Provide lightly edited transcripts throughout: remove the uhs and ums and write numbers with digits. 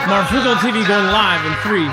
Marfoogle TV going live in 3.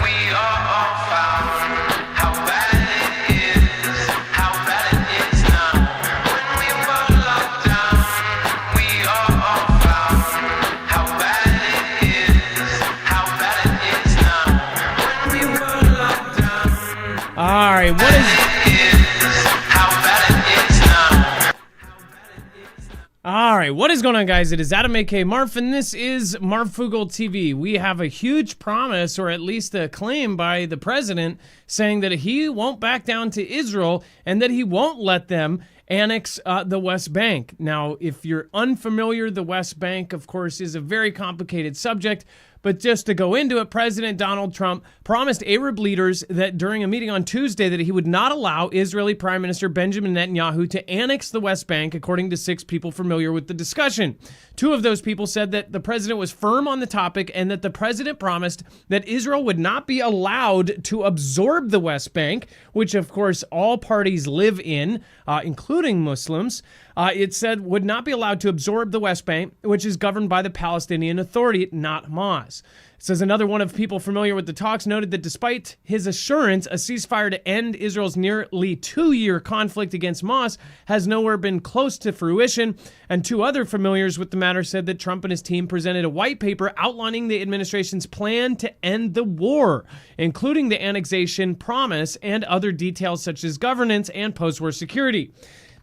All right, what is going on, guys? It is Adam, aka Marf, and this is Marfoogle TV. We have a huge promise, or at least a claim by the president, saying that he won't back down to Israel and that he won't let them annex the West Bank. Now, if you're unfamiliar, the West Bank, of course, is a very complicated subject. But just to go into it, President Donald Trump promised Arab leaders that during a meeting on Tuesday that he would not allow Israeli Prime Minister Benjamin Netanyahu to annex the West Bank, according to 6 people familiar with the discussion. 2 of those people said that the president was firm on the topic and that the president promised that Israel would not be allowed to absorb the West Bank, which of course all parties live in, including Muslims. It said would not be allowed to absorb the West Bank, which is governed by the Palestinian Authority, not Hamas. It says another one of people familiar with the talks noted that despite his assurance, a ceasefire to end Israel's nearly 2-year conflict against Hamas has nowhere been close to fruition. And 2 other familiars with the matter said that Trump and his team presented a white paper outlining the administration's plan to end the war, including the annexation promise and other details such as governance and post-war security.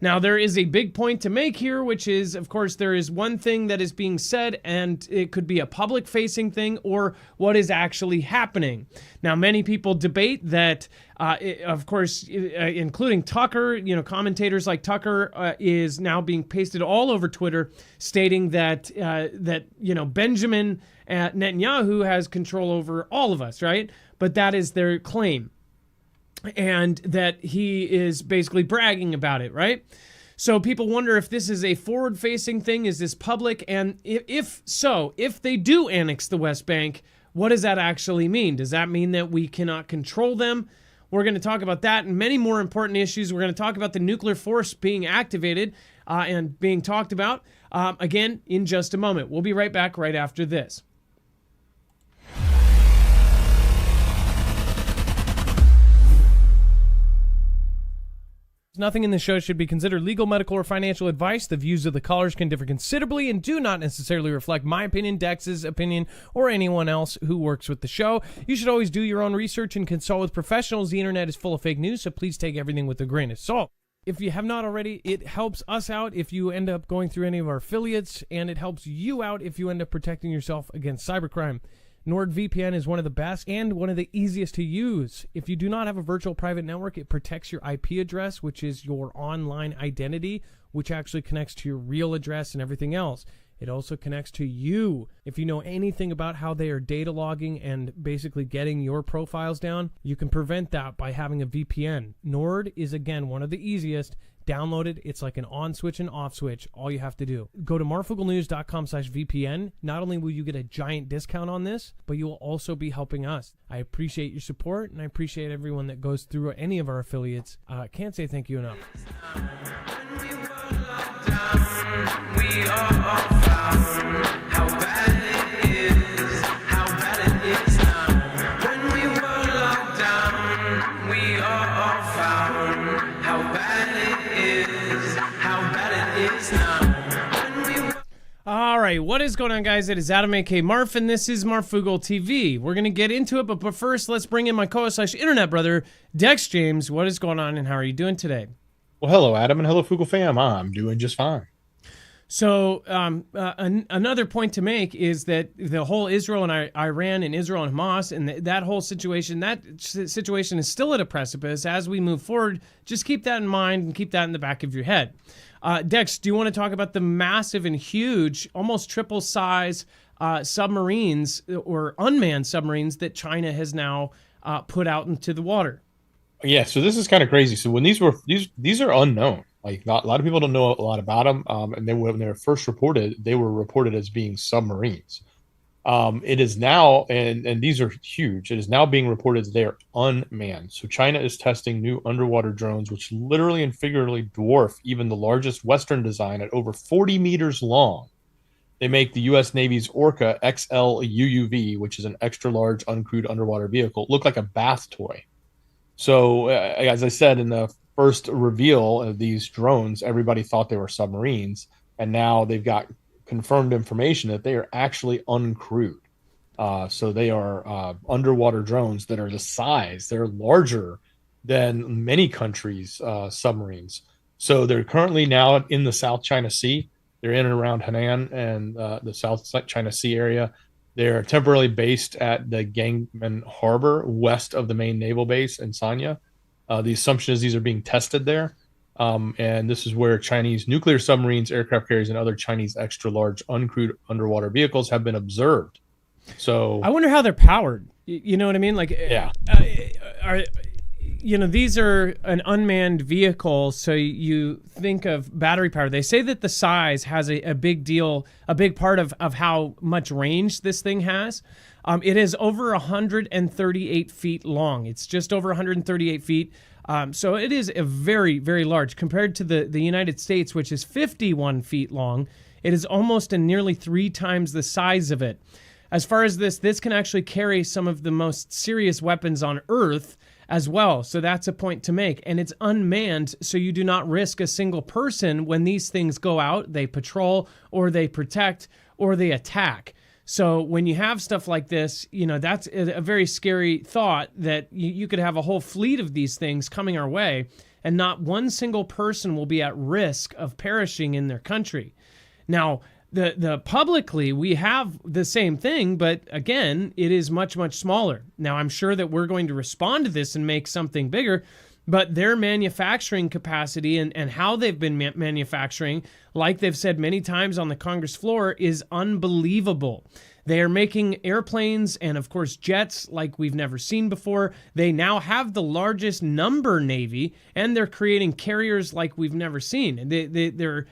Now, there is a big point to make here, which is, of course, there is one thing that is being said, and it could be a public-facing thing or what is actually happening. Now, many people debate that, of course, including Tucker, commentators like Tucker is now being pasted all over Twitter, stating that, Benjamin Netanyahu has control over all of us, right? But that is their claim. And that he is basically bragging about it, right? So people wonder if this is a forward-facing thing, is this public? And if so, if they do annex the West Bank, what does that actually mean? Does that mean that we cannot control them? We're going to talk about that and many more important issues. We're going to talk about the nuclear force being activated and being talked about, again, in just a moment. We'll be right back right after this. Nothing in this show should be considered legal, medical, or financial advice. The views of the callers can differ considerably and do not necessarily reflect my opinion, Dex's opinion, or anyone else who works with the show. You should always do your own research and consult with professionals. The internet is full of fake news, so please take everything with a grain of salt. If you have not already, it helps us out if you end up going through any of our affiliates, and it helps you out if you end up protecting yourself against cybercrime. NordVPN is one of the best and one of the easiest to use. If you do not have a virtual private network, it protects your IP address, which is your online identity, which actually connects to your real address and everything else. It also connects to you. If you know anything about how they are data logging and basically getting your profiles down, you can prevent that by having a VPN. Nord is, again, one of the easiest. Download it. It's like an on switch and off switch. All you have to do. Go to marfooglenews.com/VPN. Not only will you get a giant discount on this, but you will also be helping us. I appreciate your support, and I appreciate everyone that goes through any of our affiliates. Can't say thank you enough. We are all found how bad it is, how bad it is now. When we were locked down, we are all found how bad it is, how bad it is now. All right, what is going on, guys? It is Adam, aka Marf, and this is Marfoogle TV. We're going to get into it, but first, let's bring in my co-host/internet brother, Dex James. What is going on, and how are you doing today? Well, hello, Adam, and hello, Foogle fam. I'm doing just fine. So another point to make is that the whole Israel and Iran and Israel and Hamas and that whole situation, is still at a precipice. As we move forward, just keep that in mind and keep that in the back of your head. Dex, do you want to talk about the massive and huge, almost triple size submarines or unmanned submarines that China has now put out into the water? Yeah, so this is kind of crazy. So when these are unknown. Like, a lot of people don't know a lot about them, and when they were first reported, they were reported as being submarines. It is now, and these are huge, it is now being reported that they are unmanned. So China is testing new underwater drones, which literally and figuratively dwarf even the largest Western design at over 40 meters long. They make the U.S. Navy's Orca XL UUV, which is an extra large uncrewed underwater vehicle, look like a bath toy. So, as I said in the first reveal of these drones, everybody thought they were submarines, and now they've got confirmed information that they are actually uncrewed. So they are underwater drones that are the size, they're larger than many countries' submarines. So they're currently now in the South China Sea. They're in and around Hainan and the South China Sea area. They're temporarily based at the Gangman Harbor, west of the main naval base in Sanya. The assumption is these are being tested there. And this is where Chinese nuclear submarines, aircraft carriers, and other Chinese extra large uncrewed underwater vehicles have been observed. So I wonder how they're powered. You know what I mean? Like, yeah, are these are an unmanned vehicle, so you think of battery power. They say that the size has a big deal, a big part of how much range this thing has. It is over 138 feet long. It's just over 138 feet. So it is a very, very large compared to the United States, which is 51 feet long. It is almost and nearly 3 times the size of it. As far as this can actually carry some of the most serious weapons on Earth as well. So that's a point to make. And it's unmanned, so you do not risk a single person when these things go out. They patrol, or they protect, or they attack. So when you have stuff like this, that's a very scary thought that you could have a whole fleet of these things coming our way, and not one single person will be at risk of perishing in their country. Now, the publicly, we have the same thing, but again, it is much, much smaller. Now, I'm sure that we're going to respond to this and make something bigger, but their manufacturing capacity and how they've been manufacturing, like they've said many times on the Congress floor, is unbelievable. They are making airplanes and, of course, jets like we've never seen before. They now have the largest number Navy, and they're creating carriers like we've never seen. They're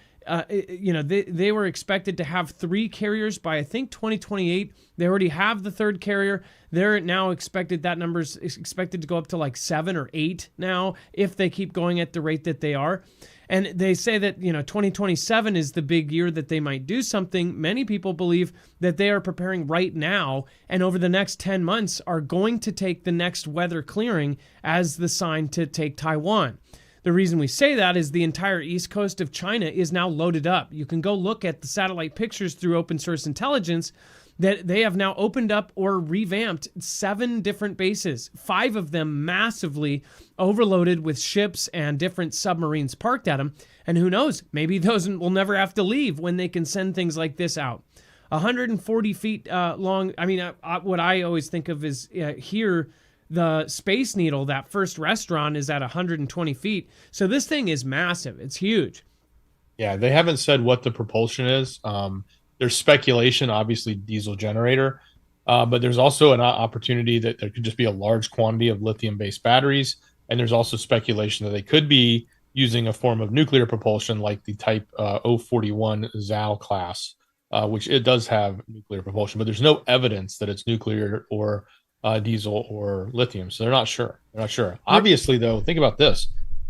they were expected to have 3 carriers by, I think, 2028. They already have the 3rd carrier. They're now expected, that number's expected to go up to like 7 or 8 now, if they keep going at the rate that they are. And they say that, 2027 is the big year that they might do something. Many people believe that they are preparing right now, and over the next 10 months are going to take the next weather clearing as the sign to take Taiwan. The reason we say that is the entire east coast of China is now loaded up. You can go look at the satellite pictures through open source intelligence that they have now opened up or revamped 7 different bases, 5 of them massively overloaded with ships and different submarines parked at them. And who knows, maybe those will never have to leave when they can send things like this out. 140 feet long. I mean, what I always think of is here, the Space Needle, that first restaurant, is at 120 feet. So this thing is massive. It's huge. Yeah, they haven't said what the propulsion is. There's speculation, obviously diesel generator, but there's also an opportunity that there could just be a large quantity of lithium-based batteries, and there's also speculation that they could be using a form of nuclear propulsion like the Type 041 Zhao class, which it does have nuclear propulsion, but there's no evidence that it's nuclear or diesel or lithium, so they're not sure. Obviously, though, think about this: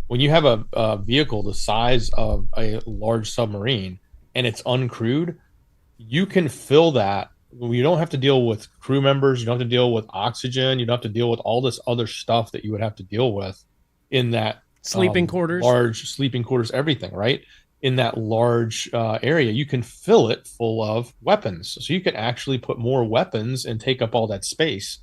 when you have a vehicle the size of a large submarine and it's uncrewed, you can fill that. You don't have to deal with crew members. You don't have to deal with oxygen. You don't have to deal with all this other stuff that you would have to deal with in that sleeping quarters, large sleeping quarters, everything, right? In that large area, you can fill it full of weapons. So you can actually put more weapons and take up all that space.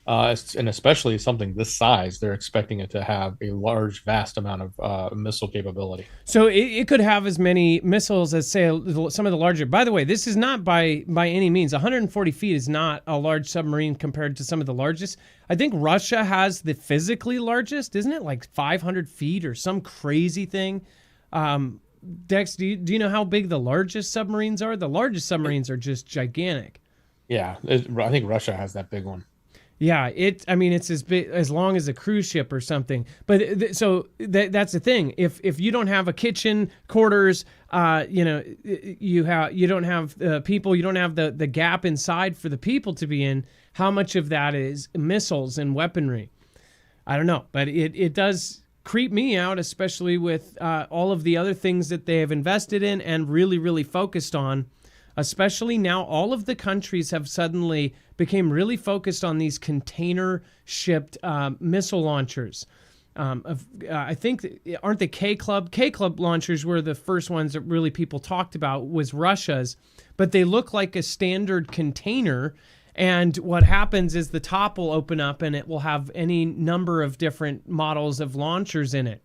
And especially something this size, they're expecting it to have a large, vast amount of missile capability. So it could have as many missiles as, say, some of the larger. By the way, this is not by any means. 140 feet is not a large submarine compared to some of the largest. I think Russia has the physically largest, isn't it? Like 500 feet or some crazy thing. Dex, do you know how big the largest submarines are? The largest submarines are just gigantic. Yeah, I think Russia has that big one. Yeah, it's as big, as long as a cruise ship or something. But that's the thing. If you don't have a kitchen, quarters, you don't have people, you don't have the gap inside for the people to be in. How much of that is missiles and weaponry? I don't know, but it does creep me out, especially with all of the other things that they have invested in and really, really focused on. especially now all of the countries have suddenly became really focused on these container shipped missile launchers. I think, aren't the K-Club launchers were the first ones that really people talked about, was Russia's, but they look like a standard container. And what happens is the top will open up and it will have any number of different models of launchers in it.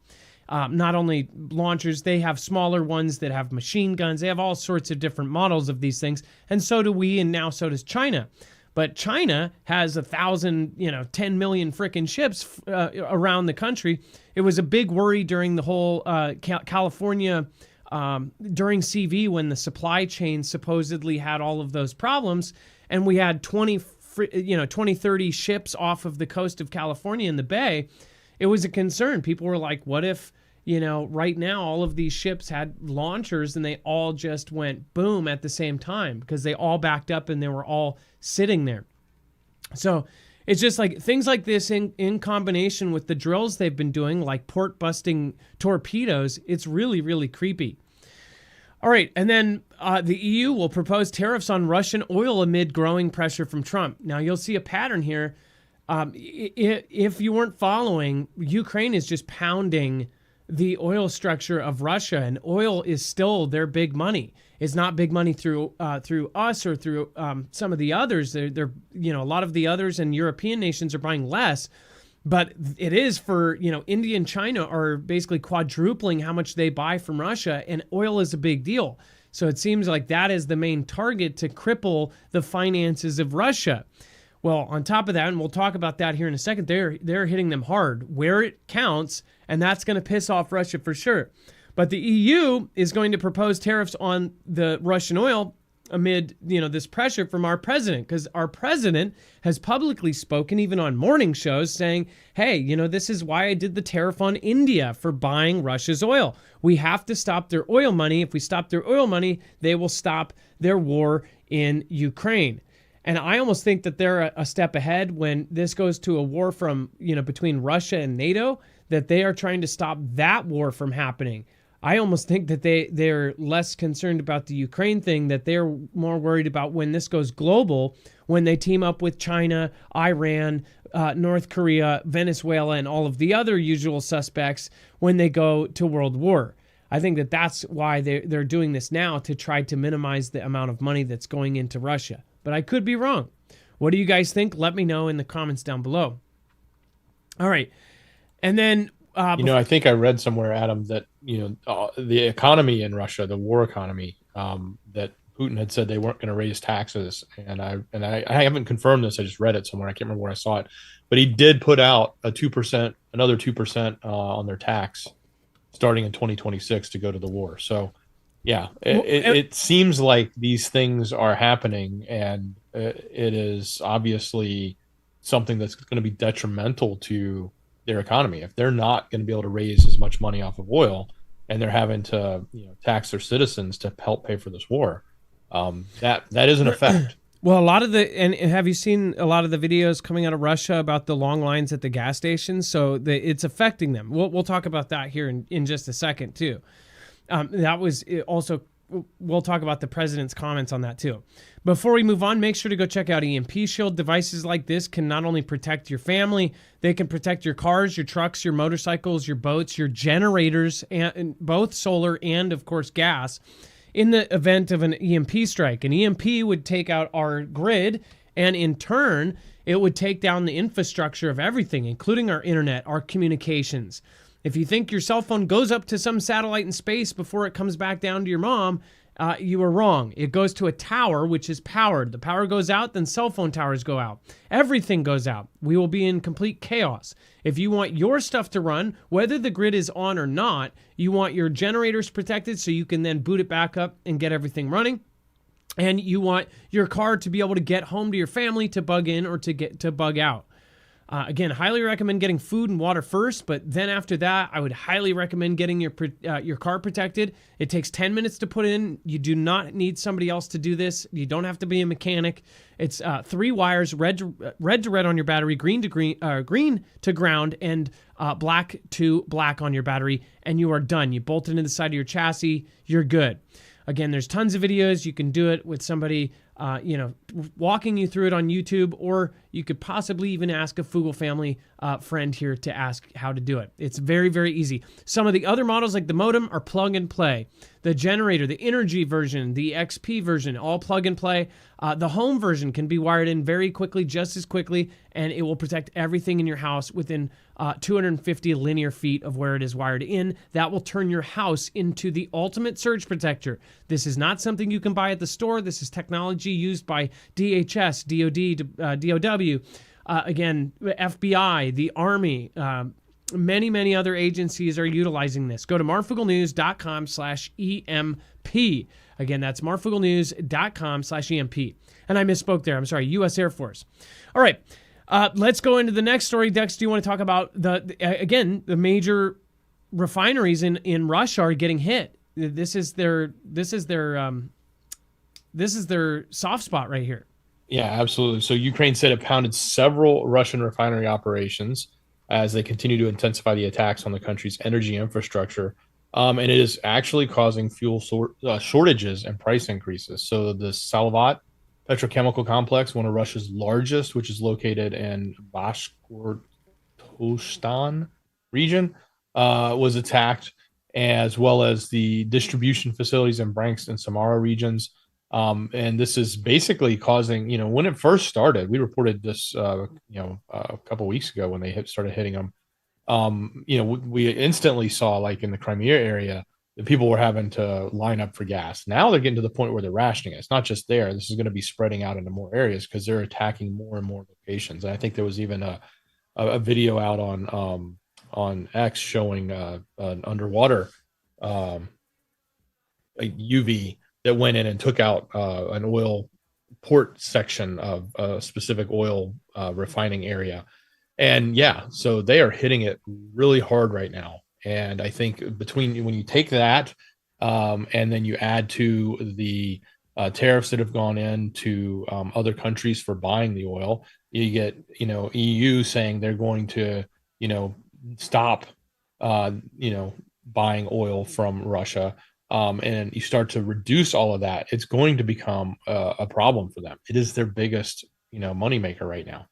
Not only launchers, they have smaller ones that have machine guns. They have all sorts of different models of these things. And so do we, and now so does China. But China has 10 million frickin' ships around the country. It was a big worry during the whole California, during CV, when the supply chain supposedly had all of those problems. And we had 20, 30 ships off of the coast of California in the Bay. It was a concern. People were like, what if, right now all of these ships had launchers and they all just went boom at the same time because they all backed up and they were all sitting there. So it's just like things like this in combination with the drills they've been doing, like port busting torpedoes, it's really, really creepy. All right, and then the EU will propose tariffs on Russian oil amid growing pressure from Trump. Now, you'll see a pattern here. If you weren't following, Ukraine is just pounding the oil structure of Russia, and oil is still their big money. It's not big money through us or through some of the others. They're a lot of the others and European nations are buying less. But it is for, India and China are basically quadrupling how much they buy from Russia, and oil is a big deal. So it seems like that is the main target, to cripple the finances of Russia. Well, on top of that, and we'll talk about that here in a second, they're hitting them hard where it counts, and that's going to piss off Russia for sure. But the EU is going to propose tariffs on the Russian oil amid, this pressure from our president, because our president has publicly spoken, even on morning shows, saying, hey, this is why I did the tariff on India for buying Russia's oil. We have to stop their oil money. If we stop their oil money, they will stop their war in Ukraine. And I almost think that they're a step ahead when this goes to a war from, between Russia and NATO, that they are trying to stop that war from happening. I almost think that they're less concerned about the Ukraine thing, that they're more worried about when this goes global, when they team up with China, Iran, North Korea, Venezuela, and all of the other usual suspects when they go to world war. I think that that's why they're doing this now, to try to minimize the amount of money that's going into Russia. But I could be wrong. What do you guys think? Let me know in the comments down below. All right. And then I think I read somewhere, Adam, that the economy in Russia, the war economy, that Putin had said they weren't going to raise taxes, and I haven't confirmed this. I just read it somewhere. I can't remember where I saw it, but he did put out another 2% on their tax starting in 2026 to go to the war. So, yeah, it seems like these things are happening, and it is obviously something that's going to be detrimental to their economy. If they're not going to be able to raise as much money off of oil, and they're having to tax their citizens to help pay for this war, that is an effect. Well, and have you seen a lot of the videos coming out of Russia about the long lines at the gas stations? So it's affecting them. We'll talk about that here in just a second too. That was also, we'll talk about the president's comments on that too. Before we move on, make sure to go check out EMP Shield. Devices like this can not only protect your family, they can protect your cars, your trucks, your motorcycles, your boats, your generators, and both solar and, of course, gas, in the event of an EMP strike. An EMP would take out our grid, and in turn, it would take down the infrastructure of everything, including our internet, our communications. If you think your cell phone goes up to some satellite in space before it comes back down to your mom, you are wrong. It goes to a tower, which is powered. The power goes out, then cell phone towers go out. Everything goes out. We will be in complete chaos. If you want your stuff to run, whether the grid is on or not, you want your generators protected so you can then boot it back up and get everything running. And you want your car to be able to get home to your family, to bug in or to bug out. Again, highly recommend getting food and water first, but then after that, I would highly recommend getting your car protected. It takes 10 minutes to put in. You do not need somebody else to do this. You don't have to be a mechanic. It's 3 wires, red to red on your battery, green to ground, and black to black on your battery, and you are done. You bolt it into the side of your chassis. You're good. Again, there's tons of videos. You can do it with somebody, walking you through it on YouTube, or you could possibly even ask a Foogle family friend here to ask how to do it. It's very, very easy. Some of the other models, like the modem, are plug and play. The generator, the energy version, the XP version, all plug and play. The home version can be wired in very quickly, just as quickly, and it will protect everything in your house within 250 linear feet of where it is wired in. That will turn your house into the ultimate surge protector. This is not something you can buy at the store. This is technology used by DHS, DOD, DOW, again, FBI, the Army, many, many other agencies are utilizing this. Go to marfooglenews.com/EMP. Again, that's marfooglenews.com/EMP. And I misspoke there. I'm sorry, U.S. Air Force. All right, let's go into the next story. Dex, do you want to talk about the major refineries in Russia are getting hit? This is their soft spot right here. Yeah, absolutely. So Ukraine said it pounded several Russian refinery operations as they continue to intensify the attacks on the country's energy infrastructure. And it is actually causing fuel shortages and price increases. So the Salavat petrochemical complex, one of Russia's largest, which is located in Bashkortostan region, was attacked, as well as the distribution facilities in Bryansk and Samara regions. And this is basically causing, when it first started, we reported this, a couple of weeks ago when they started hitting them. We instantly saw, like in the Crimea area, that people were having to line up for gas. Now they're getting to the point where they're rationing it. It's not just there. This is going to be spreading out into more areas because they're attacking more and more locations. And I think there was even a video out on X showing an underwater UV that went in and took out an oil port section of a specific oil refining area. And yeah, so they are hitting it really hard right now. And I think when you take that and then you add to the tariffs that have gone into other countries for buying the oil, you get, EU saying they're going to, stop, buying oil from Russia. And you start to reduce all of that, it's going to become a problem for them. It is their biggest, moneymaker right now.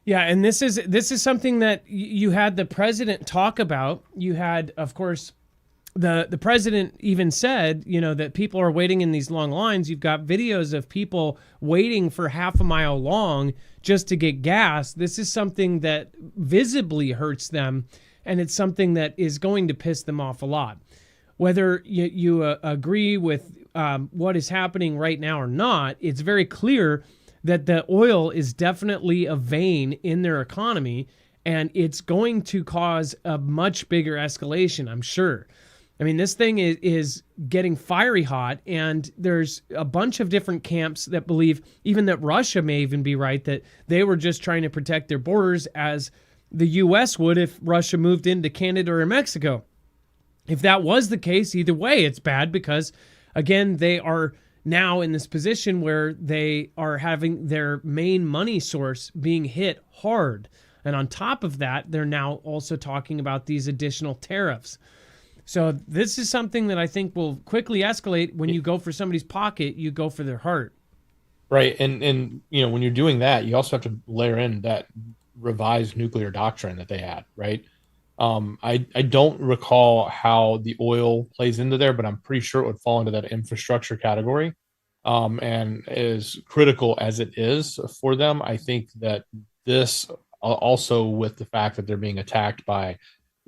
Yeah, and this is something that you had the president talk about. You had, of course, the president even said, that people are waiting in these long lines. You've got videos of people waiting for half a mile long just to get gas. This is something that visibly hurts them, and it's something that is going to piss them off a lot. Whether you agree with what is happening right now or not, it's very clear that the oil is definitely a vein in their economy, and it's going to cause a much bigger escalation, I'm sure. I mean, this thing is getting fiery hot, and there's a bunch of different camps that believe even that Russia may even be right, that they were just trying to protect their borders as the U.S. would if Russia moved into Canada or Mexico. If that was the case, either way, it's bad because, again, they are now in this position where they are having their main money source being hit hard. And on top of that, they're now also talking about these additional tariffs. So this is something that I think will quickly escalate. When you go for somebody's pocket, you go for their heart. Right. And when you're doing that, you also have to layer in that revised nuclear doctrine that they had, right? I don't recall how the oil plays into there, but I'm pretty sure it would fall into that infrastructure category. And as critical as it is for them, I think that this also, with the fact that they're being attacked by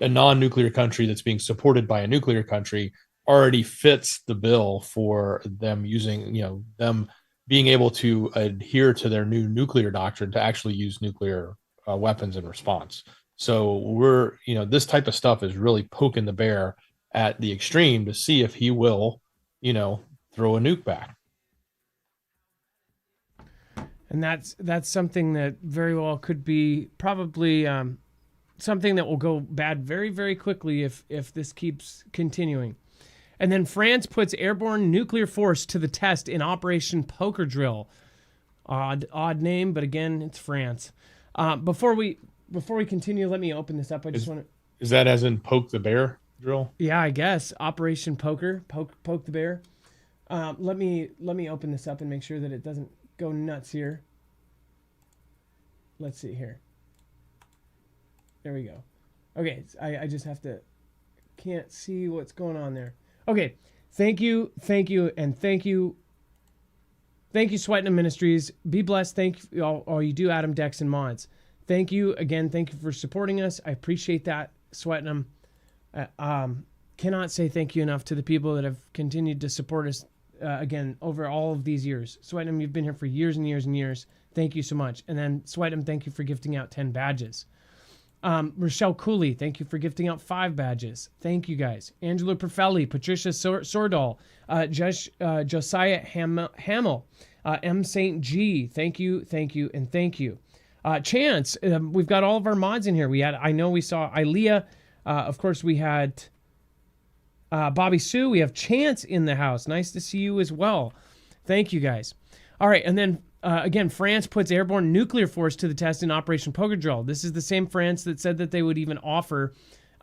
a non-nuclear country that's being supported by a nuclear country, already fits the bill for them using, them being able to adhere to their new nuclear doctrine to actually use nuclear weapons in response. So this type of stuff is really poking the bear at the extreme to see if he will, throw a nuke back. And that's something that very well could be probably something that will go bad very, very quickly if this keeps continuing. And then France puts airborne nuclear force to the test in Operation Poker Drill. Odd name, but again, it's France. Before we continue, let me open this up. I just want to... Is that as in poke the bear? drill? Yeah, I guess Operation Poker, poke the bear. Let me open this up and make sure that it doesn't go nuts here. Let's see here. There we go. Okay, I just have to, can't see what's going on there. Okay, thank you, and thank you. Thank you, Sweatinum Ministries. Be blessed. Thank you, all you do, Adam, Dex, and Mods. Thank you again. Thank you for supporting us. I appreciate that, Sweatinum. Cannot say thank you enough to the people that have continued to support us again over all of these years. Sweatinum, you've been here for years and years and years. Thank you so much. And then Sweatinum, thank you for gifting out 10 badges. Rochelle Cooley, thank you for gifting out 5 badges. Thank you guys. Angela Perfelli, Patricia Sordal, Josiah Hamill, M. St. G, thank you, and thank you. Chance, we've got all of our mods in here. We saw Ilea. Of course, we had Bobby Sue. We have Chance in the house. Nice to see you as well. Thank you guys. All right, and then again, France puts airborne nuclear force to the test in Operation Poker Drill. This is the same France that said that they would even offer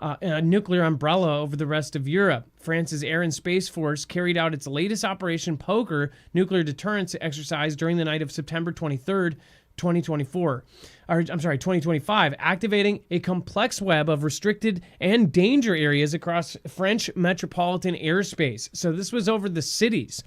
a nuclear umbrella over the rest of Europe. France's Air and Space Force carried out its latest Operation Poker nuclear deterrence exercise during the night of September 23rd, 2025, activating a complex web of restricted and danger areas across French metropolitan airspace. So this was over the cities.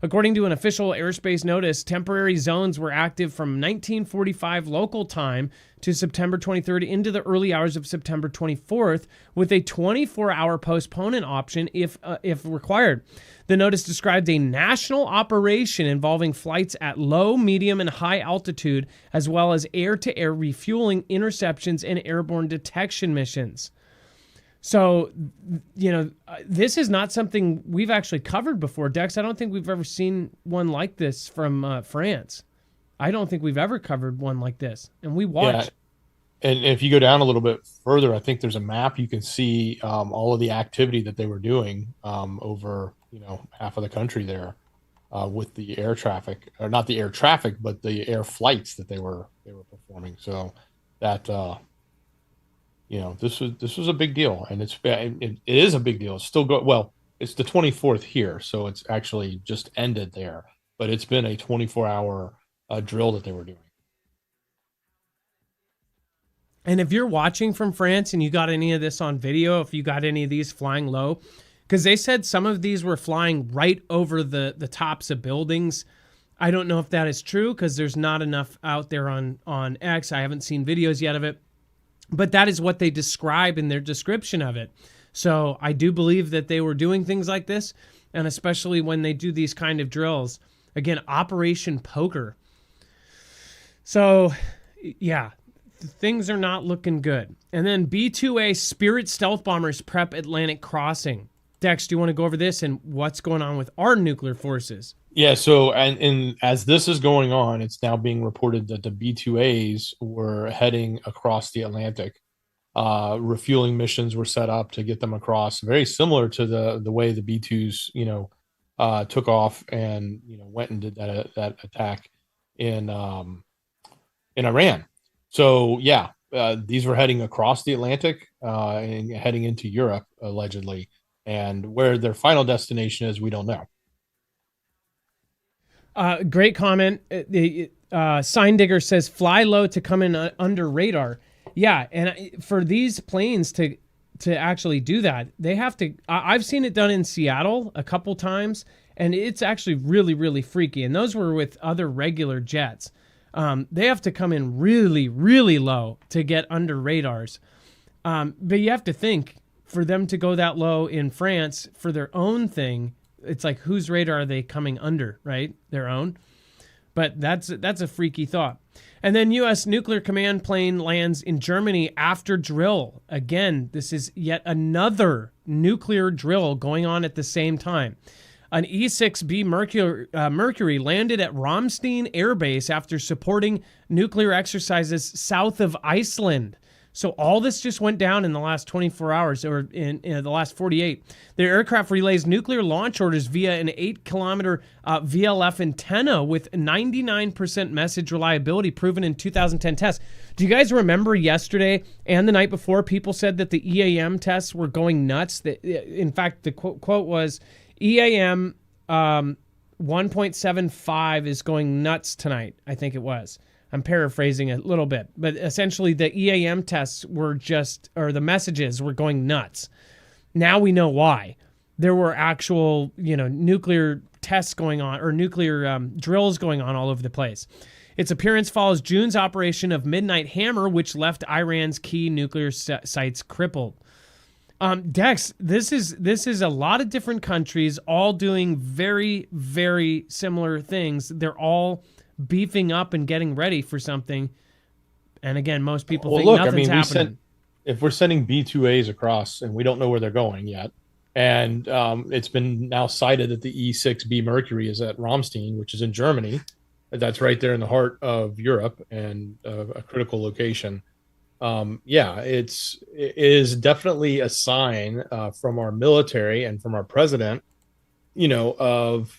According to an official airspace notice, temporary zones were active from 1945 local time to September 23rd into the early hours of September 24th, with a 24-hour postponement option if required. The notice described a national operation involving flights at low, medium, and high altitude, as well as air-to-air refueling, interceptions, and airborne detection missions. So, this is not something we've actually covered before. Dex, I don't think we've ever seen one like this from France. I don't think we've ever covered one like this. And we watched. Yeah. And if you go down a little bit further, I think there's a map. You can see all of the activity that they were doing over, half of the country there with the air traffic, or not the air traffic, but the air flights that they were performing. So that, this was a big deal, and it is a big deal. It's still it's the 24th here, so it's actually just ended there, but it's been a 24-hour drill that they were doing. And if you're watching from France and you got any of this on video, if you got any of these flying low, because they said some of these were flying right over the tops of buildings. I don't know if that is true because there's not enough out there on X. I haven't seen videos yet of it. But that is what they describe in their description of it. So I do believe that they were doing things like this, and especially when they do these kind of drills. Again, Operation Poker. So, yeah, things are not looking good. And then B-2A Spirit stealth bombers prep Atlantic crossing. Dex, do you want to go over this and what's going on with our nuclear forces? Yeah, so and as this is going on, it's now being reported that the B-2As were heading across the Atlantic. Refueling missions were set up to get them across, very similar to the way the B-2s, took off and went and did that attack in Iran. So yeah, these were heading across the Atlantic and heading into Europe allegedly, and where their final destination is, we don't know. Great comment. Sign Digger says fly low to come in under radar. Yeah, and for these planes to actually do that, they have to. I've seen it done in Seattle a couple times, and it's actually really, really freaky. And those were with other regular jets. They have to come in really, really low to get under radars. But you have to think, for them to go that low in France for their own thing, it's like, whose radar are they coming under, right? Their own. But that's a freaky thought. And then U.S. nuclear command plane lands in Germany after drill. Again, this is yet another nuclear drill going on at the same time. An E-6B Mercury landed at Ramstein Air Base after supporting nuclear exercises south of Iceland. So all this just went down in the last 24 hours, or in the last 48. The aircraft relays nuclear launch orders via an 8-kilometer VLF antenna with 99% message reliability proven in 2010 tests. Do you guys remember yesterday and the night before people said that the EAM tests were going nuts? That, in fact, the quote was EAM 1.75 is going nuts tonight, I think it was. I'm paraphrasing a little bit, but essentially the EAM tests were the messages were going nuts. Now we know why. There were actual, nuclear tests going on, or nuclear drills going on all over the place. Its appearance follows June's operation of Midnight Hammer, which left Iran's key nuclear sites crippled. Dex, this is a lot of different countries all doing very, very similar things. They're all beefing up and getting ready for something. And again, most people think nothing's happening. If we're sending B-2As across and we don't know where they're going yet, and it's been now cited that the E-6B Mercury is at Ramstein, which is in Germany. That's right there in the heart of Europe and a critical location. It is definitely a sign from our military and from our president, of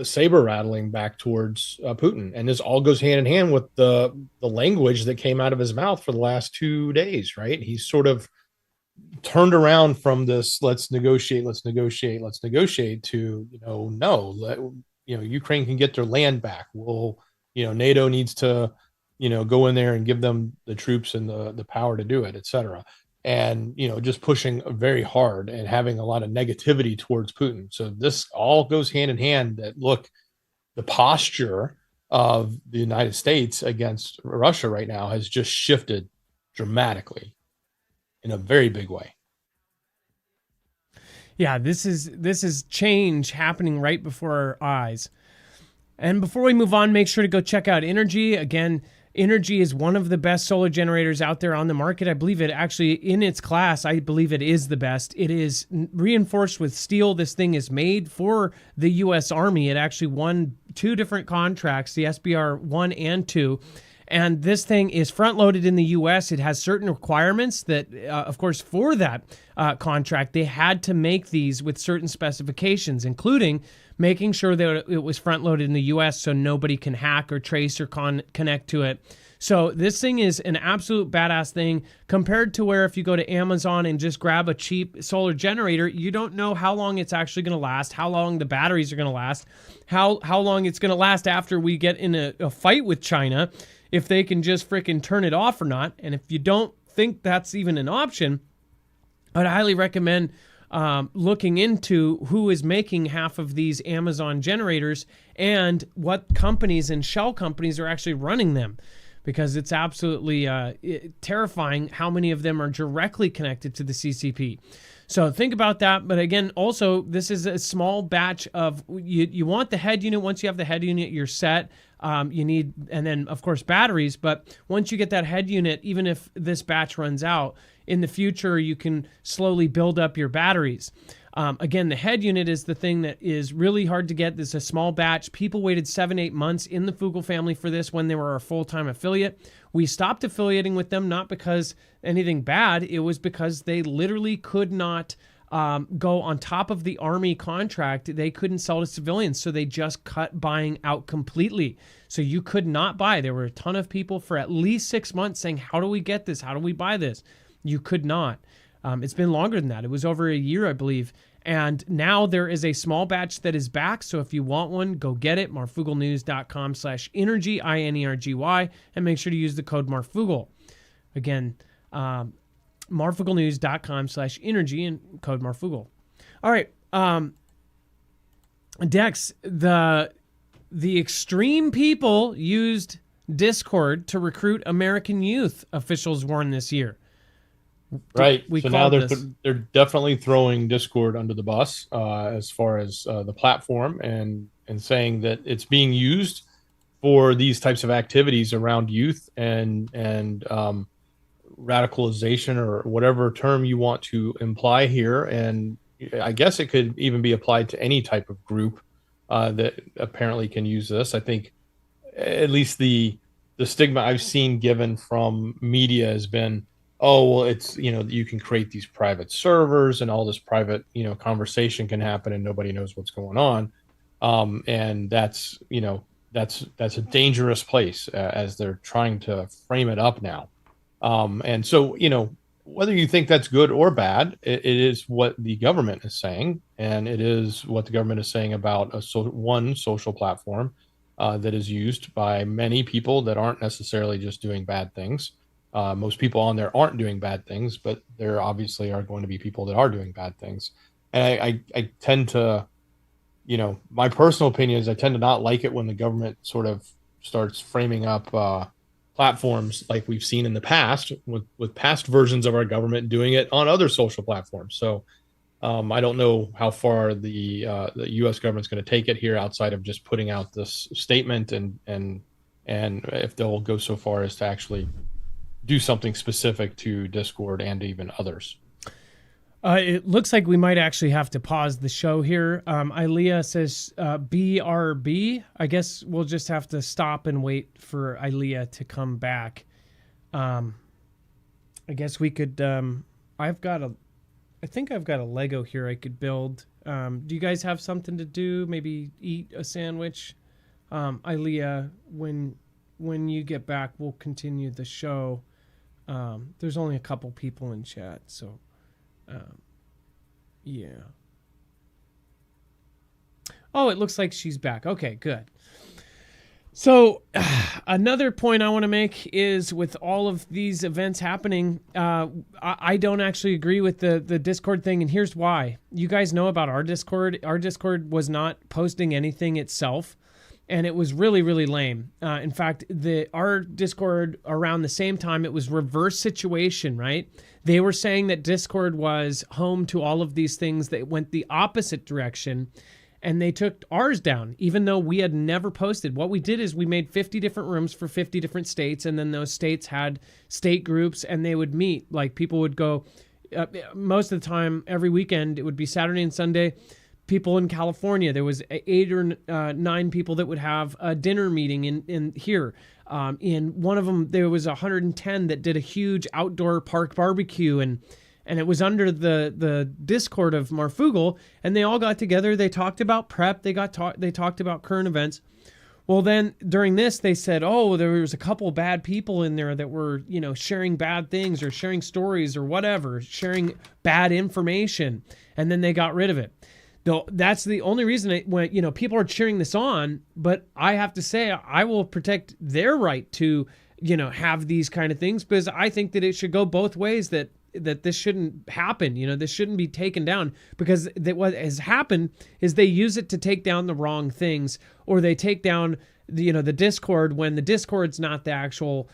saber rattling back towards Putin. And this all goes hand in hand with the language that came out of his mouth for the last 2 days, right? He's sort of turned around from this, let's negotiate to, no, Ukraine can get their land back. NATO needs to, go in there and give them the troops and the power to do it, et cetera. And, just pushing very hard and having a lot of negativity towards Putin. So this all goes hand in hand that, look, the posture of the United States against Russia right now has just shifted dramatically in a very big way. Yeah, this is change happening right before our eyes. And before we move on, make sure to go check out Energy. Again, Energy is one of the best solar generators out there on the market. I believe it actually, in its class, I believe it is the best. It is reinforced with steel. This thing is made for the U.S. Army. It actually won 2 different contracts, the SBR 1 and 2. And this thing is front-loaded in the U.S. It has certain requirements that, of course, for that contract, they had to make these with certain specifications, including making sure that it was front-loaded in the U.S. so nobody can hack or trace or connect to it. So this thing is an absolute badass thing compared to where if you go to Amazon and just grab a cheap solar generator, you don't know how long it's actually going to last, how long the batteries are going to last, how long it's going to last after we get in a fight with China, if they can just frickin' turn it off or not. And if you don't think that's even an option, I'd highly recommend looking into who is making half of these Amazon generators and what companies and shell companies are actually running them, because it's absolutely terrifying how many of them are directly connected to the CCP. So think about that. But again, also, this is a small batch of, you want the head unit. Once you have the head unit, you're set. You need, and then of course batteries, but once you get that head unit, even if this batch runs out, in the future, you can slowly build up your batteries. Again, the head unit is the thing that is really hard to get. This is a small batch. People waited 7-8 months in the Fugel family for this when they were our full-time affiliate. We stopped affiliating with them, not because anything bad. It was because they literally could not go on top of the Army contract. They couldn't sell to civilians, so they just cut buying out completely. So you could not buy. There were a ton of people for at least 6 months saying, how do we get this? How do we buy this? You could not. It's been longer than that. It was over a year, I believe. And now there is a small batch that is back. So if you want one, go get it. Marfugelnews.com/energy, INERGY, and make sure to use the code Marfoogle. Again, Marfugelnews.com/energy and code Marfoogle. All right. Dex, the extreme people used Discord to recruit American youth, officials warned this year. Right. So now they're definitely throwing Discord under the bus as far as the platform and saying that it's being used for these types of activities around youth and radicalization, or whatever term you want to imply here. And I guess it could even be applied to any type of group that apparently can use this. I think at least the stigma I've seen given from media has been, oh, well, it's, you can create these private servers and all this private, conversation can happen and nobody knows what's going on. And that's a dangerous place, as they're trying to frame it up now. And so, whether you think that's good or bad, it is what the government is saying, and it is what the government is saying about one social platform that is used by many people that aren't necessarily just doing bad things. Most people on there aren't doing bad things, but there obviously are going to be people that are doing bad things. And I tend to, my personal opinion is I tend to not like it when the government sort of starts framing up platforms like we've seen in the past with past versions of our government doing it on other social platforms. So I don't know how far the U.S. government's going to take it here, outside of just putting out this statement, and if they'll go so far as to actually do something specific to Discord and even others. It looks like we might actually have to pause the show here. Ilea says BRB. I guess we'll just have to stop and wait for Ilea to come back. I guess we could. I think I've got a Lego here I could build. Do you guys have something to do? Maybe eat a sandwich. Ilea, when you get back, we'll continue the show. There's only a couple people in chat, so. Yeah. Oh, it looks like she's back. Okay, good. So another point I want to make is, with all of these events happening, I don't actually agree with the Discord thing, and here's why. You guys know about our Discord. Our Discord was not posting anything itself, and it was really, really lame. In fact, our Discord, around the same time, it was reverse situation, right? They were saying that Discord was home to all of these things that went the opposite direction, and they took ours down, even though we had never posted. What we did is we made 50 different rooms for 50 different states, and then those states had state groups, and they would meet. Like, people would go, most of the time, every weekend, it would be Saturday and Sunday. People in California, there was 8 or 9 people that would have a dinner meeting in here. In one of them, there was 110 that did a huge outdoor park barbecue, and it was under the Discord of Marfoogle, and they all got together. They talked about prep. They talked about current events. Well, then during this, they said, oh, there was a couple bad people in there that were, sharing bad things or sharing stories or whatever, sharing bad information, and then they got rid of it. Though that's the only reason when people are cheering this on, but I have to say I will protect their right to have these kind of things, because I think that it should go both ways, that this shouldn't happen. This shouldn't be taken down, because what has happened is they use it to take down the wrong things, or they take down the Discord, when the Discord's not the actual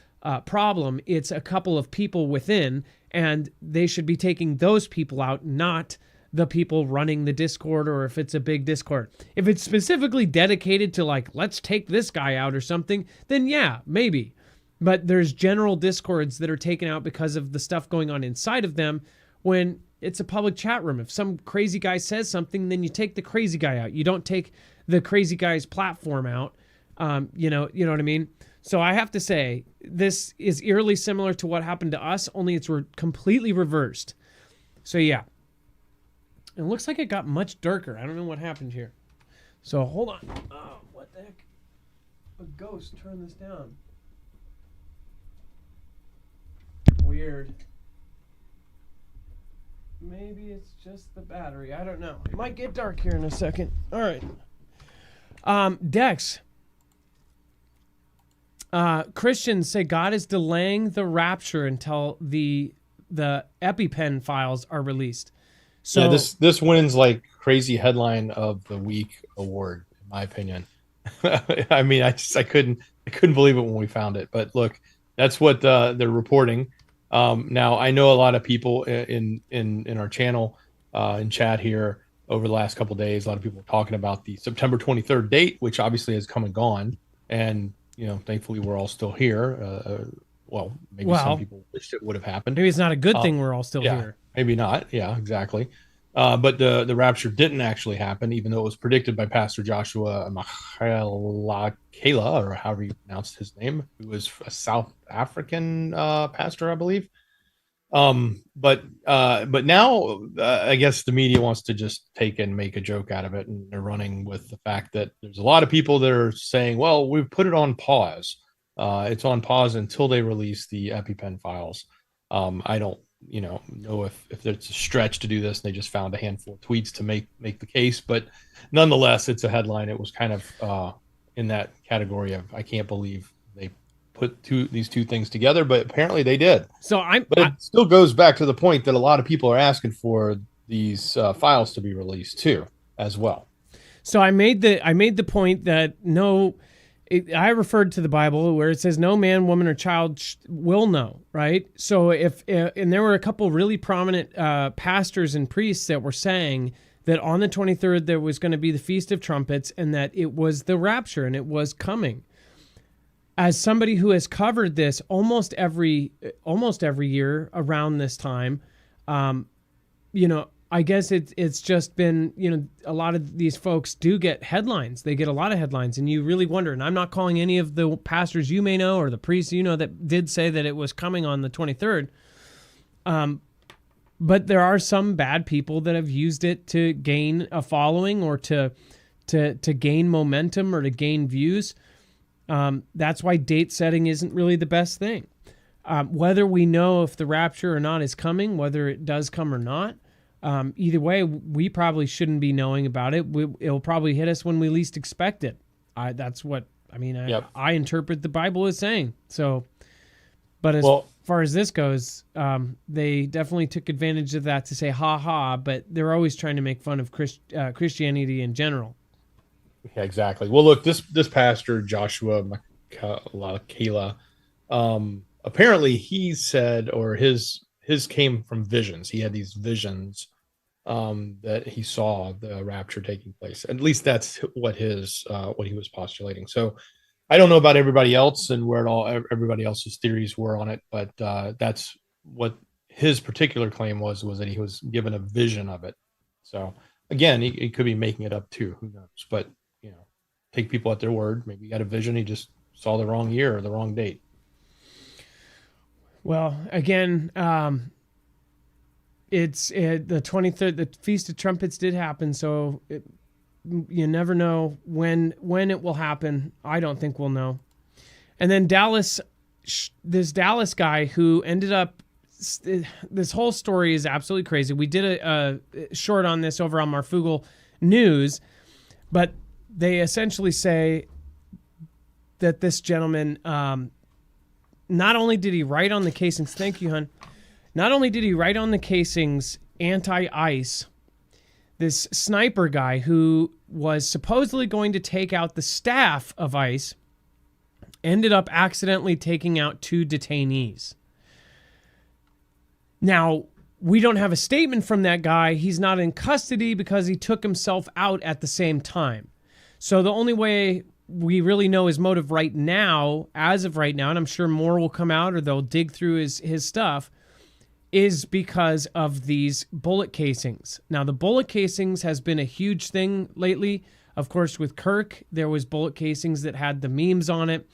problem. It's a couple of people within, and they should be taking those people out, not the people running the Discord, or if it's a big Discord. If it's specifically dedicated to, like, let's take this guy out or something, then yeah, maybe. But there's general Discords that are taken out because of the stuff going on inside of them, when it's a public chat room. If some crazy guy says something, then you take the crazy guy out. You don't take the crazy guy's platform out. You know what I mean? So I have to say, this is eerily similar to what happened to us, only it's completely reversed. So yeah. It looks like it got much darker. I don't know what happened here. So hold on. Oh, what the heck? A ghost turned this down. Weird. Maybe it's just the battery. I don't know. It might get dark here in a second. All right. Dex. Christians say God is delaying the rapture until the EpiPen files are released. So yeah, this wins like crazy headline of the week award, in my opinion. I mean, I couldn't believe it when we found it. But look, that's what they're reporting. Now I know a lot of people in our channel, in chat here over the last couple of days. A lot of people talking about the September 23rd date, which obviously has come and gone, and thankfully we're all still here. Well, maybe some people wished it would have happened. Maybe it's not a good thing we're all still here. Maybe not. Yeah, exactly. But the rapture didn't actually happen, even though it was predicted by Pastor Joshua Makela, or however you pronounced his name, who was a South African pastor, I believe. But now I guess the media wants to just take and make a joke out of it, and they're running with the fact that there's a lot of people that are saying, "Well, we've put it on pause. It's on pause until they release the EpiPen files." I don't, know if it's a stretch to do this. And they just found a handful of tweets to make the case, but nonetheless, it's a headline. It was kind of in that category of I can't believe they put these two things together, but apparently they did. So But it still goes back to the point that a lot of people are asking for these files to be released too, as well. So I made the point that I referred to the Bible where it says no man, woman, or child will know, right? So and there were a couple really prominent pastors and priests that were saying that on the 23rd there was going to be the Feast of Trumpets and that it was the rapture and it was coming. As somebody who has covered this almost every year around this time, I guess it's just been, a lot of these folks do get headlines. They get a lot of headlines, and you really wonder. And I'm not calling any of the pastors you may know or the priests that did say that it was coming on the 23rd. But there are some bad people that have used it to gain a following or to gain momentum or to gain views. That's why date setting isn't really the best thing. Whether we know if the rapture or not is coming, whether it does come or not, either way, we probably shouldn't be knowing about it. It'll probably hit us when we least expect it. That's what Yep. I interpret the Bible as saying. So, but as far as this goes, they definitely took advantage of that to say ha ha. But they're always trying to make fun of Christianity in general. Yeah, exactly. Well, look, this pastor Joshua Makela, apparently he said, or his came from visions. He had these visions that he saw the rapture taking place. At least that's what he was postulating. So I don't know about everybody else and where everybody else's theories were on it, but that's what his particular claim was that he was given a vision of it. So again, he could be making it up too. Who knows? But take people at their word. Maybe he got a vision. He just saw the wrong year or the wrong date. Well, again, it's the 23rd. The Feast of Trumpets did happen, so you never know when it will happen. I don't think we'll know. And then this Dallas guy who ended up. This whole story is absolutely crazy. We did a short on this over on Marfoogle News, but they essentially say that this gentleman, not only did he write on the casings, thank you, hon. Not only did he write on the casings anti-ice, this sniper guy who was supposedly going to take out the staff of ICE ended up accidentally taking out 2 detainees. Now, we don't have a statement from that guy. He's not in custody because he took himself out at the same time. So the only way we really know his motive right now, as of right now, and I'm sure more will come out or they'll dig through his stuff, is because of these bullet casings. Now, the bullet casings has been a huge thing lately. Of course, with Kirk, there was bullet casings that had the memes on it.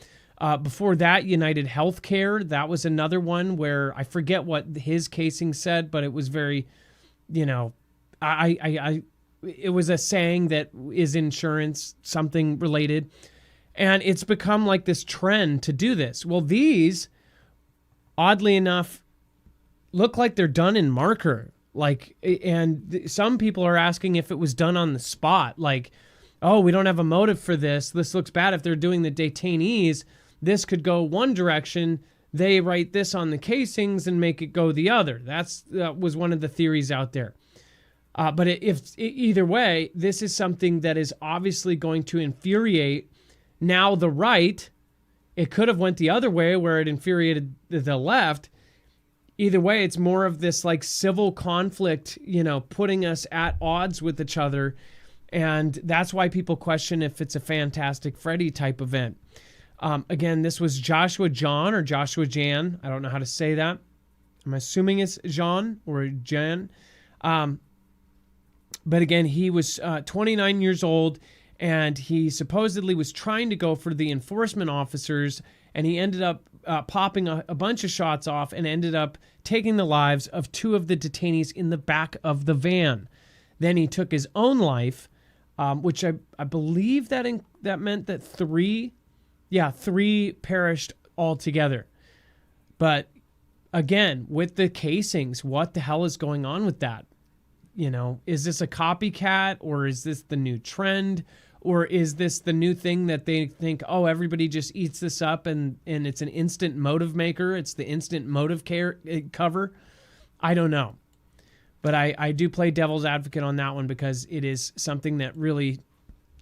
Before that, United Healthcare, that was another one where I forget what his casing said, but it was very, it was a saying that is insurance, something related. And it's become like this trend to do this. Well, these, oddly enough, look like they're done in marker. And some people are asking if it was done on the spot. Like, oh, we don't have a motive for this. This looks bad. If they're doing the detainees, this could go one direction. They write this on the casings and make it go the other. That was one of the theories out there. But either way, this is something that is obviously going to infuriate now the right. It could have went the other way where it infuriated the left. Either way, it's more of this like civil conflict, putting us at odds with each other. And that's why people question if it's a Fantastic Freddy type event. Again, this was Joshua John or Joshua Jan. I don't know how to say that. I'm assuming it's Jean or Jan. But again, he was 29 years old, and he supposedly was trying to go for the enforcement officers, and he ended up popping a bunch of shots off and ended up taking the lives of 2 of the detainees in the back of the van. Then he took his own life, which I believe that meant that 3 perished altogether. But again, with the casings, what the hell is going on with that? Is this a copycat, or is this the new trend? Or is this the new thing that they think, oh, everybody just eats this up and it's an instant motive maker? It's the instant motive cover? I don't know. But I do play devil's advocate on that one because it is something that really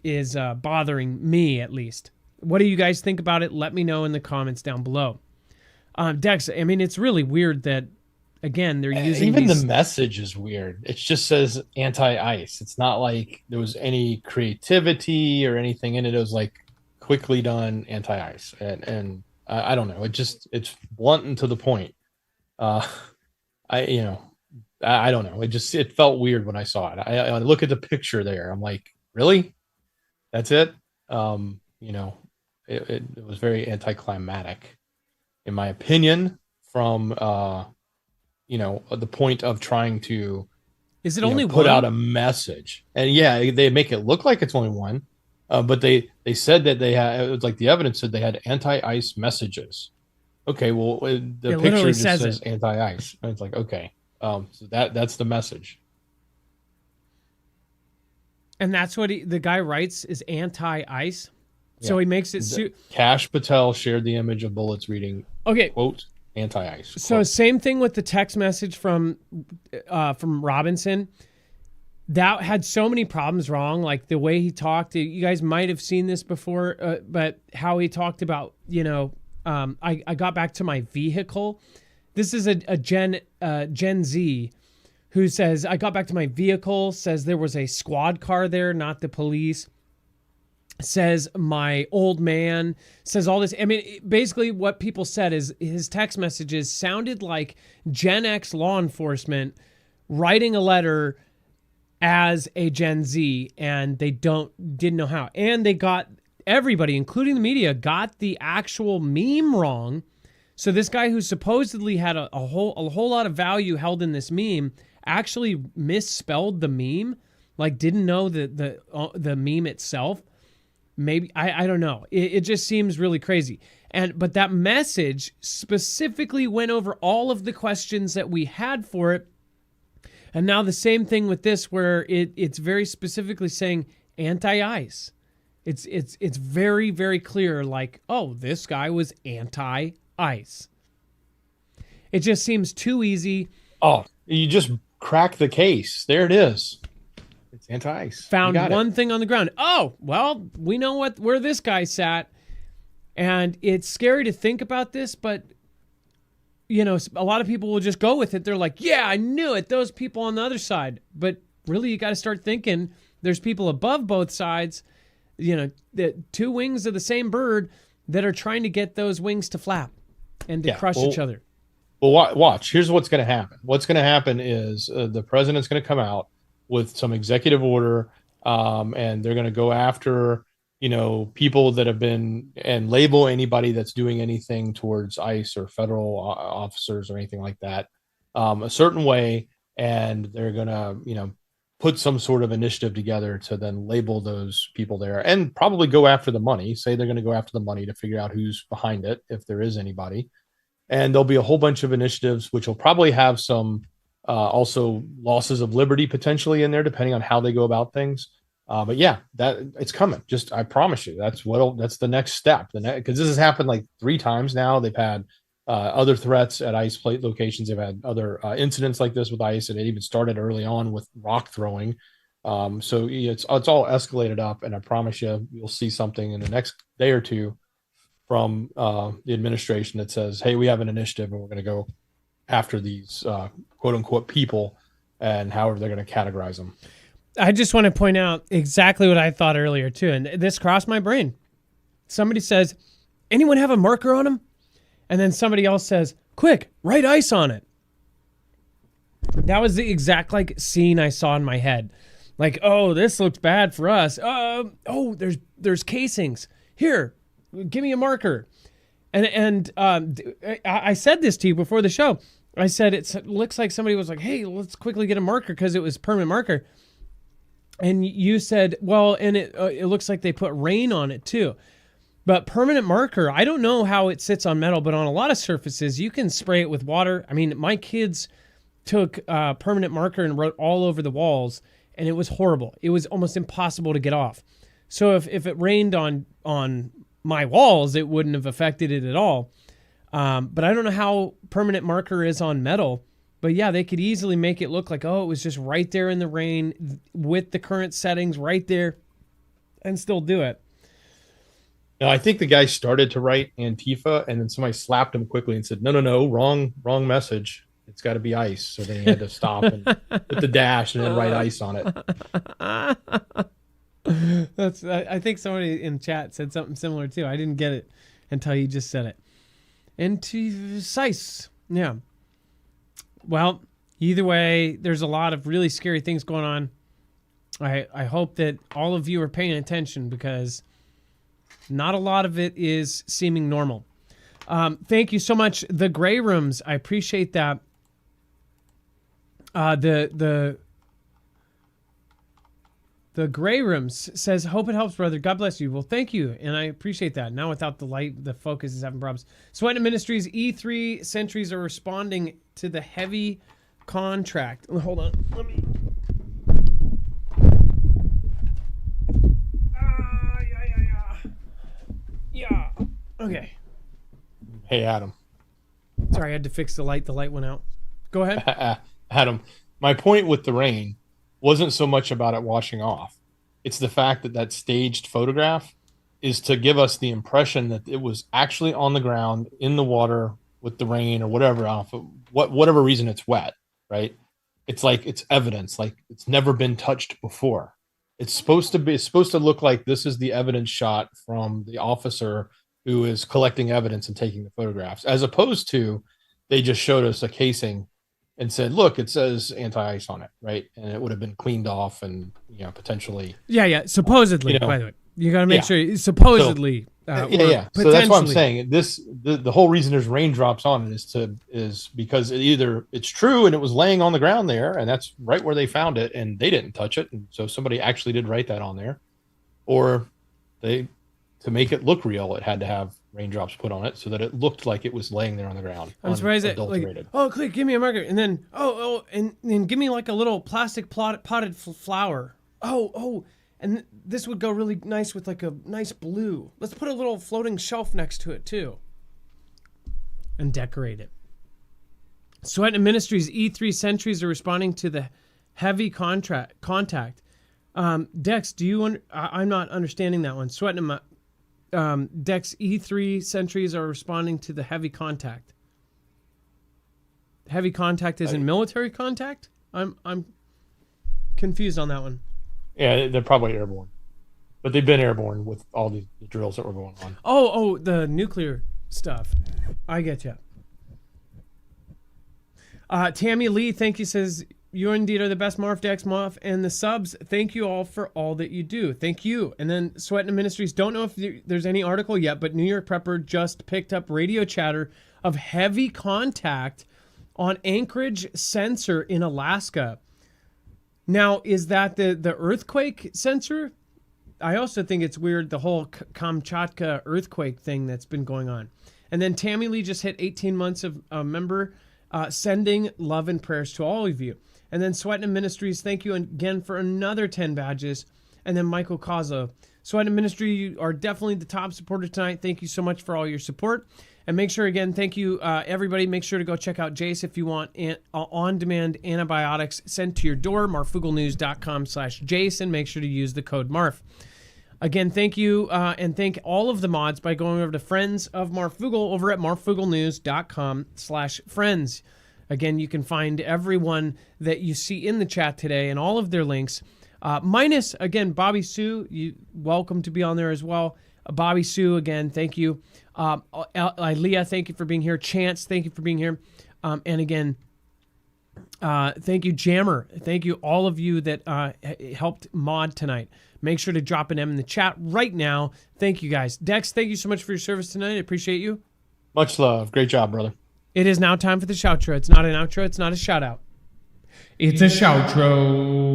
is bothering me, at least. What do you guys think about it? Let me know in the comments down below. Dex, I mean, it's really weird that, again, they're using even the message is weird. It just says anti-ice. It's not like there was any creativity or anything in it. It was like quickly done anti-ice, and I don't know. It's blunt and to the point. I don't know. It felt weird when I saw it. I look at the picture there. I'm like, really? That's it? It was very anticlimactic, in my opinion, from the point of trying to put out a message. And yeah, they make it look like it's only one, but they said that they had, it was like the evidence said they had anti-ice messages. Okay, well, the picture just says anti-ice. And it's like, okay, so that's the message. And that's what the guy writes is anti-ice. So he makes it Cash Patel shared the image of bullets reading, quote, anti-ice. So quote. Same thing with the text message from Robinson. That had so many problems wrong. Like the way he talked, you guys might have seen this before, but how he talked about, I got back to my vehicle. This is a Gen Z who says, I got back to my vehicle, says there was a squad car there, not the police. Says my old man, says all this. I mean, basically what people said is his text messages sounded like Gen X law enforcement writing a letter as a Gen Z, and they didn't know how. And they got everybody, including the media, got the actual meme wrong. So this guy who supposedly had a whole lot of value held in this meme actually misspelled the meme, like didn't know the meme itself. Maybe I don't know. It just seems really crazy. But that message specifically went over all of the questions that we had for it. And now the same thing with this, where it's very specifically saying anti-ice. It's very, very clear. Like, oh, this guy was anti-ice. It just seems too easy. Oh, you just crack the case. There it is. It's anti-ice. Found one thing on the ground. Oh, well, we know where this guy sat. And it's scary to think about this, but, a lot of people will just go with it. They're like, yeah, I knew it. Those people on the other side. But really, you got to start thinking there's people above both sides, the 2 wings of the same bird that are trying to get those wings to flap and to crush each other. Well, watch. Here's what's going to happen. What's going to happen is the president's going to come out with some executive order, and they're going to go after, people that have been, and label anybody that's doing anything towards ICE or federal officers or anything like that a certain way. And they're going to, put some sort of initiative together to then label those people there and probably go after the money. Say they're going to go after the money to figure out who's behind it, if there is anybody. And there'll be a whole bunch of initiatives, which will probably have some also losses of liberty potentially in there, depending on how they go about things. But yeah, that it's coming. I promise you, that's the next step. Because this has happened like 3 times now. They've had other threats at ICE plate locations. They've had other incidents like this with ICE, and it even started early on with rock throwing. So it's all escalated up, and I promise you'll see something in the next day or two from the administration that says, hey, we have an initiative and we're going to go after these quote unquote people and however they're going to categorize them. I just want to point out exactly what I thought earlier too. And this crossed my brain. Somebody says, anyone have a marker on them? And then somebody else says, quick, write ICE on it. That was the exact scene I saw in my head. Like, oh, this looks bad for us. Oh, there's casings. Here, give me a marker. I said this to you before the show. I said it looks like somebody was like, "Hey, let's quickly get a marker," because it was permanent marker. And you said, "Well, and it looks like they put rain on it too." But permanent marker, I don't know how it sits on metal, but on a lot of surfaces, you can spray it with water. I mean, my kids took permanent marker and wrote all over the walls, and it was horrible. It was almost impossible to get off. So if it rained on my walls, it wouldn't have affected it at all. But I don't know how permanent marker is on metal. But yeah, they could easily make it look like, oh, it was just right there in the rain with the current settings right there and still do it. Now, I think the guy started to write Antifa, and then somebody slapped him quickly and said, no, wrong message. It's got to be ICE. So then he had to stop and put the dash and then write ICE on it. I think somebody in chat said something similar too. I didn't get it until you just said it. Antifa. Yeah. Well, either way, there's a lot of really scary things going on. I hope that all of you are paying attention because not a lot of it is seeming normal. Thank you so much. The Gray Rooms, I appreciate that. The Gray Rooms says, hope it helps, brother. God bless you. Well, thank you, and I appreciate that. Now without the light, the focus is having problems. Sweating Ministries, E3 sentries are responding to the heavy contract. Hold on. Let me... Yeah. Okay. Hey, Adam. Sorry, I had to fix the light. The light went out. Go ahead. Adam, my point with the rain wasn't so much about it washing off. It's the fact that that staged photograph is to give us the impression that it was actually on the ground in the water with the rain or whatever off whatever reason it's wet, right? It's like it's evidence, like it's never been touched before. It's supposed to look like this is the evidence shot from the officer who is collecting evidence and taking the photographs, as opposed to they just showed us a casing and said, look, it says anti-ice on it, right? And it would have been cleaned off and, potentially. Yeah. Supposedly, by the way. You got to make sure, supposedly. So that's what I'm saying. The whole reason there's raindrops on it is because either it's true and it was laying on the ground there, and that's right where they found it, and they didn't touch it, and so somebody actually did write that on there, or to make it look real, it had to have raindrops put on it so that it looked like it was laying there on the ground. I'm surprised that Click, give me a marker, and then and then give me like a little plastic potted flower. And this would go really nice with like a nice blue. Let's put a little floating shelf next to it too. And decorate it. Sweat Ministries E3 sentries are responding to the heavy contact. Dex, I'm not understanding that one. Sweat Dex E3 sentries are responding to the heavy contact. Heavy contact is in military contact? I'm confused on that one. Yeah, they're probably airborne, but they've been airborne with all the drills that were going on. Oh, the nuclear stuff. I get you. Tammy Lee, thank you, says, you indeed are the best, Marf, Dex, Marf, and the subs. Thank you all for all that you do. Thank you. And then Sweatin' Ministries, don't know if there's any article yet, but New York Prepper just picked up radio chatter of heavy contact on Anchorage sensor in Alaska. Now, is that the earthquake sensor? I also think it's weird, the whole Kamchatka earthquake thing that's been going on. And then Tammy Lee just hit 18 months of a member, sending love and prayers to all of you. And then Sweatin' Ministries, thank you again for another 10 badges. And then Michael Kaza. Sweatin' Ministry, you are definitely the top supporter tonight. Thank you so much for all your support. And make sure, again, thank you, everybody. Make sure to go check out Jace if you want on-demand antibiotics sent to your door, marfooglenews.com/Jace, and make sure to use the code MARF. Again, thank you, and thank all of the mods by going over to Friends of Marfoogle over at marfooglenews.com/friends. Again, you can find everyone that you see in the chat today and all of their links. Minus, again, Bobby Sue, you welcome to be on there as well. Bobby Sue, again, thank you. Leah, thank you for being here. Chance, thank you for being here. And again, thank you, Jammer. Thank you, all of you that helped mod tonight. Make sure to drop an M in the chat right now. Thank you, guys. Dex, thank you so much for your service tonight. I appreciate you. Much love. Great job, brother. It is now time for the shoutro. It's not an outro. It's not a shout out. It's a shoutro.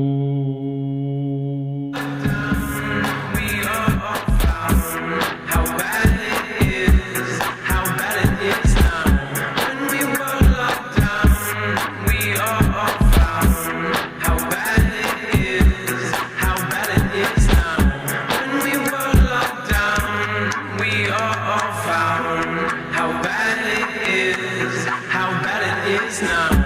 How bad it is now.